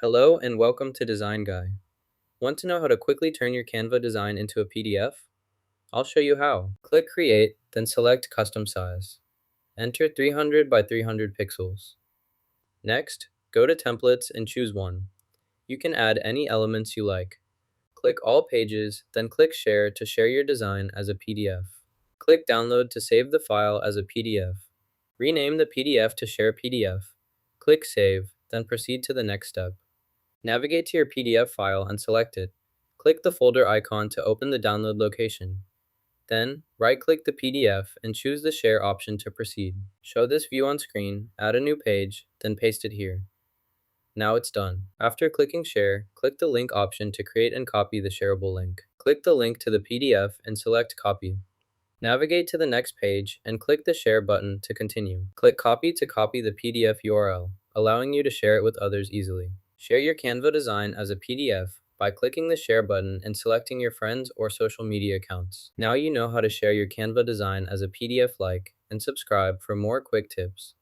Hello and welcome to Design Guy. Want to know how to quickly turn your Canva design into a PDF? I'll show you how. Click Create, then select Custom Size. Enter 300 by 300 pixels. Next, go to Templates and choose one. You can add any elements you like. Click All Pages, then click Share to share your design as a PDF. Click Download to save the file as a PDF. Rename the PDF to Share PDF. Click Save, then proceed to the next step. Navigate to your PDF file and select it. Click the folder icon to open the download location. Then, right-click the PDF and choose the Share option to proceed. Show this view on screen, add a new page, then paste it here. Now it's done. After clicking Share, click the Link option to create and copy the shareable link. Click the link to the PDF and select Copy. Navigate to the next page and click the Share button to continue. Click Copy to copy the PDF URL, allowing you to share it with others easily. Share your Canva design as a PDF by clicking the Share button and selecting your friends or social media accounts. Now you know how to share your Canva design as a PDF. Like and subscribe for more quick tips.